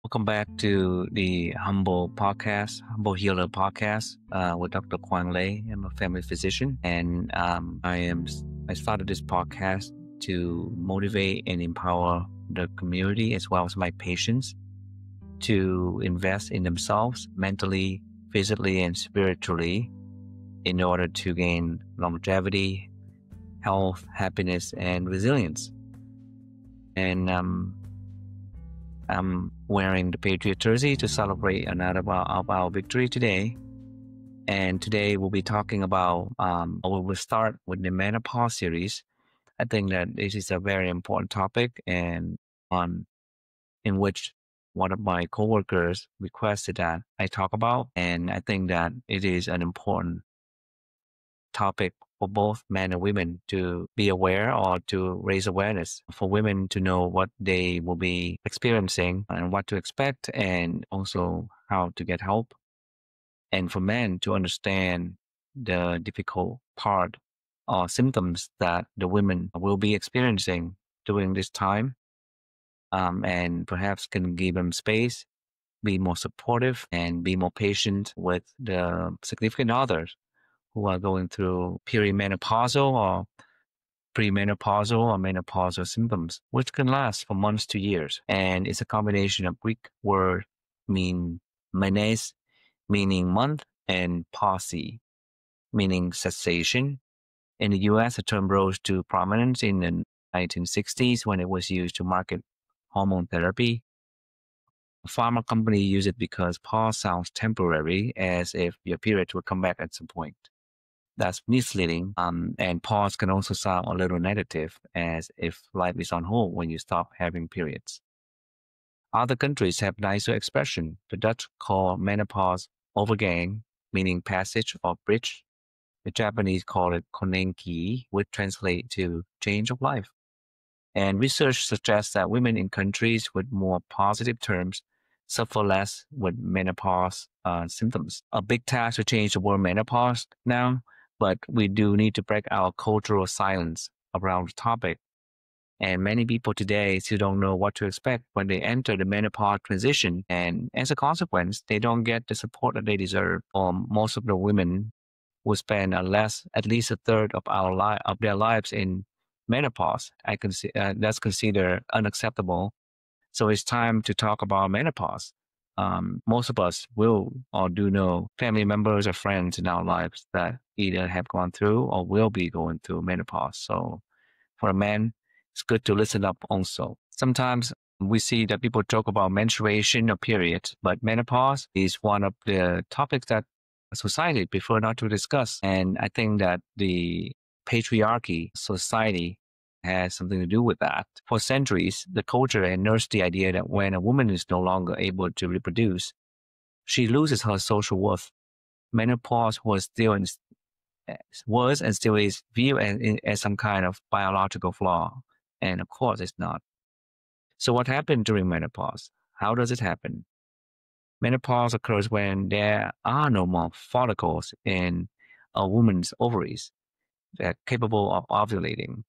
Welcome back to the Humble Healer podcast with Dr. Quang Lei. I'm a family physician, and I started this podcast to motivate and empower the community as well as my patients to invest in themselves mentally, physically, and spiritually in order to gain longevity, health, happiness, and resilience. And I'm wearing the Patriot jersey to celebrate another of our victory today. And today we'll be talking about, we will start with the menopause series. I think that this is a very important topic and one in which one of my coworkers requested that I talk about. And I think that it is an important topic for both men and women to be aware or to raise awareness for women to know what they will be experiencing and what to expect and also how to get help. And for men to understand the difficult part or symptoms that the women will be experiencing during this time, and perhaps can give them space, be more supportive, and be more patient with the significant others who are going through perimenopausal or premenopausal or menopausal symptoms, which can last for months to years. And it's a combination of Greek word mean menes, meaning month, and pause, meaning cessation. In the US, the term rose to prominence in the 1960s when it was used to market hormone therapy. Pharma company use it because pause sounds temporary, as if your period will come back at some point. That's misleading. And pause can also sound a little negative, as if life is on hold when you stop having periods. Other countries have nicer expression. The Dutch call menopause overgang, meaning passage or bridge. The Japanese call it konenki, which translates to change of life. And research suggests that women in countries with more positive terms suffer less with menopause symptoms. A big task to change the word menopause now, but we do need to break our cultural silence around the topic. And many people today still don't know what to expect when they enter the menopause transition. And as a consequence, they don't get the support that they deserve. Most of the women will spend at least a third of their lives in menopause. That's considered unacceptable. So it's time to talk about menopause. Most of us will or do know family members or friends in our lives that either have gone through or will be going through menopause. So for a man, it's good to listen up also. Sometimes we see that people talk about menstruation or periods, but menopause is one of the topics that society prefer not to discuss. And I think that the patriarchy society has something to do with that. For centuries, the culture had nursed the idea that when a woman is no longer able to reproduce, she loses her social worth. Menopause was and still is viewed as some kind of biological flaw. And of course, it's not. So what happened during menopause? How does it happen? Menopause occurs when there are no more follicles in a woman's ovaries that are capable of ovulating.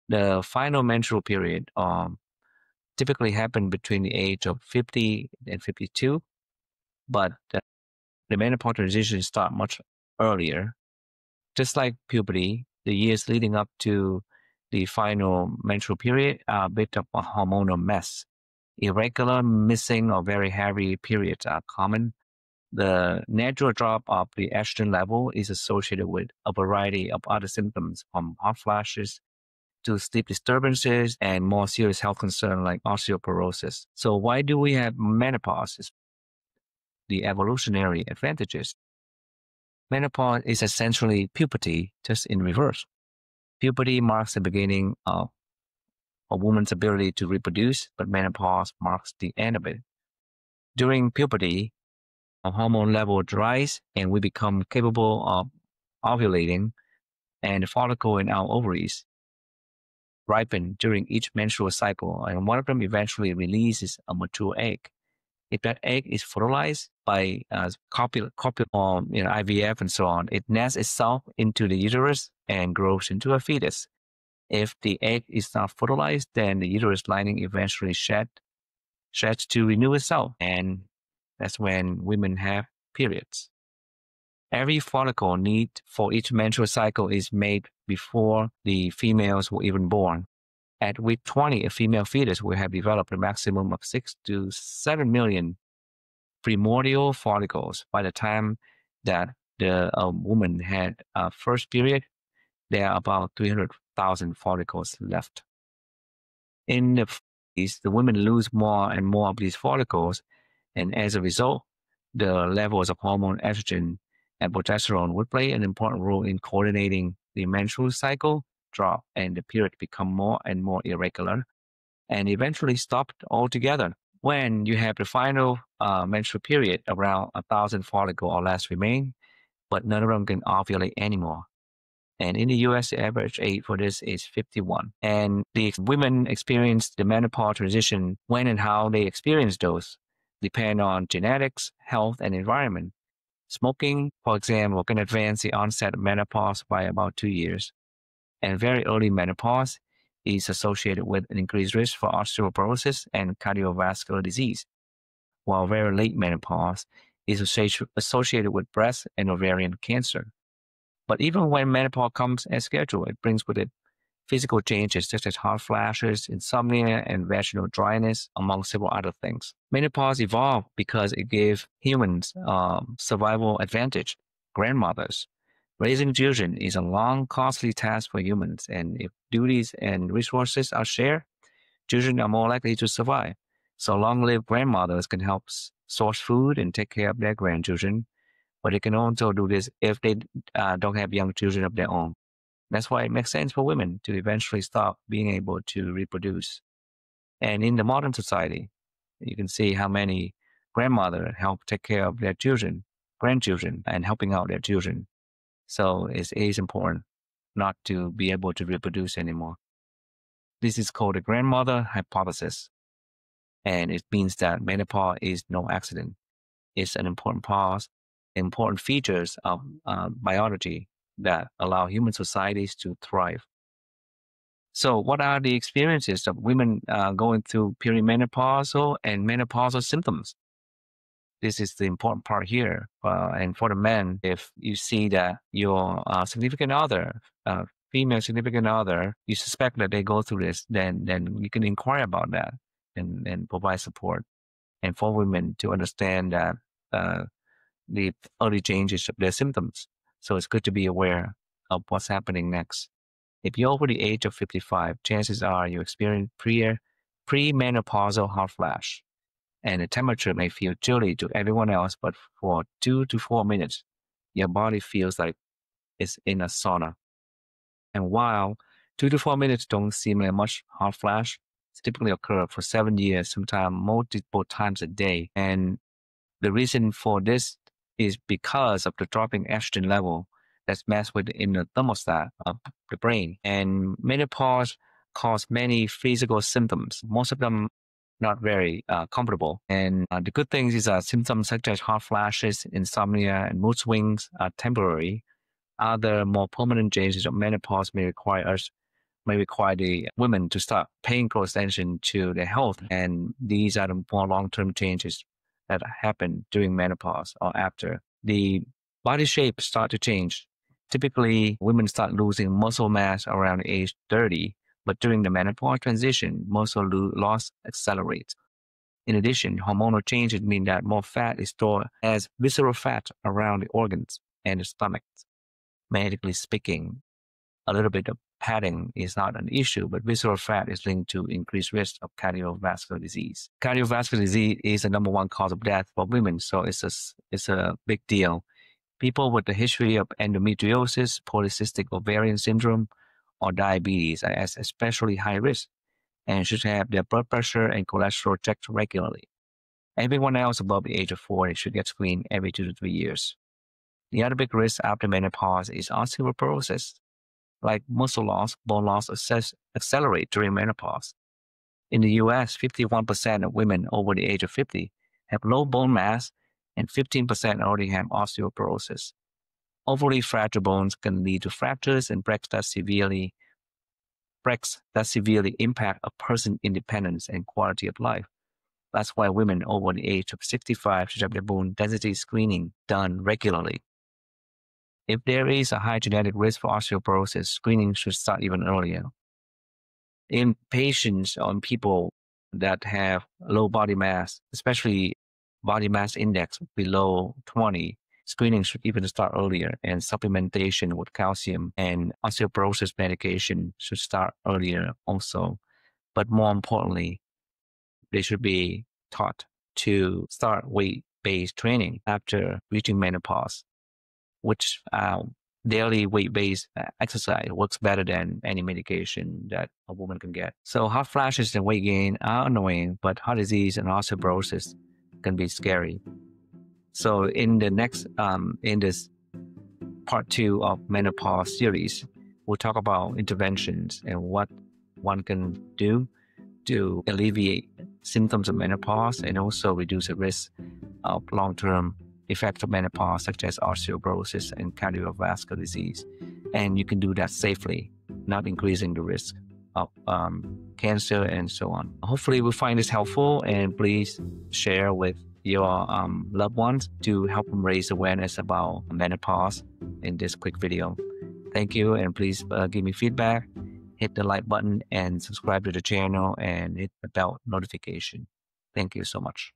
The final menstrual period typically happen between the age of 50 and 52, but the menopause transition start much earlier. Just like puberty, the years leading up to the final menstrual period are a bit of a hormonal mess. Irregular, missing, or very heavy periods are common. The natural drop of the estrogen level is associated with a variety of other symptoms, from hot flashes to sleep disturbances and more serious health concerns like osteoporosis. So why do we have menopause? The evolutionary advantages. Menopause is essentially puberty, just in reverse. Puberty marks the beginning of a woman's ability to reproduce, but menopause marks the end of it. During puberty, our hormone level rise and we become capable of ovulating, and the follicle in our ovaries ripen during each menstrual cycle, and one of them eventually releases a mature egg. If that egg is fertilized by copula or IVF and so on, it nests itself into the uterus and grows into a fetus. If the egg is not fertilized, then the uterus lining eventually shed starts to renew itself, and that's when women have periods. Every follicle need for each menstrual cycle is made before the females were even born. At week 20, a female fetus will have developed a maximum of 6 to 7 million primordial follicles. By the time that the woman had a first period, there are about 300,000 follicles left. In the 40s, the women lose more and more of these follicles, and as a result, the levels of hormone estrogen and progesterone would play an important role in coordinating the menstrual cycle drop, and the period become more and more irregular and eventually stopped altogether. When you have the final menstrual period, around 1,000 follicle or less remain, but none of them can ovulate anymore. And in the US, the average age for this is 51. And the women experience the menopause transition. When and how they experience those depend on genetics, health, and environment. Smoking, for example, can advance the onset of menopause by about 2 years. And very early menopause is associated with an increased risk for osteoporosis and cardiovascular disease, while very late menopause is associated with breast and ovarian cancer. But even when menopause comes as scheduled, it brings with it physical changes such as hot flashes, insomnia, and vaginal dryness, among several other things. Menopause evolved because it gave humans survival advantage. Grandmothers. Raising children is a long, costly task for humans, and if duties and resources are shared, children are more likely to survive. So long-lived grandmothers can help source food and take care of their grandchildren, but they can also do this if they don't have young children of their own. That's why it makes sense for women to eventually stop being able to reproduce. And in the modern society, you can see how many grandmothers help take care of their children, grandchildren, and helping out their children. So it is important not to be able to reproduce anymore. This is called the grandmother hypothesis. And it means that menopause is no accident. It's an important pause, important features of biology that allow human societies to thrive. So, what are the experiences of women going through perimenopausal and menopausal symptoms? This is the important part here. And for the men, if you see that your significant other, female significant other, you suspect that they go through this, then you can inquire about that and provide support. And for women to understand that the early changes of their symptoms. So it's good to be aware of what's happening next. If you're over the age of 55, chances are you experience premenopausal hot flash, and the temperature may feel chilly to everyone else, but for 2 to 4 minutes, your body feels like it's in a sauna. And while 2 to 4 minutes don't seem like much hot flash, it's typically occur for 7 years, sometimes multiple times a day. And the reason for this is because of the dropping estrogen level that's messed with in the thermostat of the brain. And menopause cause many physical symptoms, most of them not very comfortable. And the good things is that symptoms such as hot flashes, insomnia, and mood swings are temporary. Other more permanent changes of menopause may require the women to start paying close attention to their health. And these are the more long-term changes that happen during menopause or after. The body shape start to change. Typically, women start losing muscle mass around age 30, but during the menopause transition, muscle loss accelerates. In addition, hormonal changes mean that more fat is stored as visceral fat around the organs and the stomach. Medically speaking, a little bit of padding is not an issue, but visceral fat is linked to increased risk of cardiovascular disease. Cardiovascular disease is the number one cause of death for women, so it's a big deal. People with a history of endometriosis, polycystic ovarian syndrome, or diabetes are at especially high risk and should have their blood pressure and cholesterol checked regularly. Everyone else above the age of 40 should get screened every 2 to 3 years. The other big risk after menopause is osteoporosis. Like muscle loss, bone loss accelerate during menopause. In the US, 51% of women over the age of 50 have low bone mass, and 15% already have osteoporosis. Overly fragile bones can lead to fractures and breaks that severely impact a person's independence and quality of life. That's why women over the age of 65 should have their bone density screening done regularly. If there is a high genetic risk for osteoporosis, screening should start even earlier. In patients or in people that have low body mass, especially body mass index below 20, screening should even start earlier, and supplementation with calcium and osteoporosis medication should start earlier also. But more importantly, they should be taught to start weight-based training after reaching menopause, which daily weight-based exercise works better than any medication that a woman can get. So hot flashes and weight gain are annoying, but heart disease and osteoporosis can be scary. So in the next, in this part 2 of menopause series, we'll talk about interventions and what one can do to alleviate symptoms of menopause and also reduce the risk of long-term effects of menopause, such as osteoporosis and cardiovascular disease. And you can do that safely, not increasing the risk of cancer and so on. Hopefully we'll find this helpful, and please share with your loved ones to help them raise awareness about menopause in this quick video. Thank you, and please give me feedback. Hit the like button and subscribe to the channel and hit the bell notification. Thank you so much.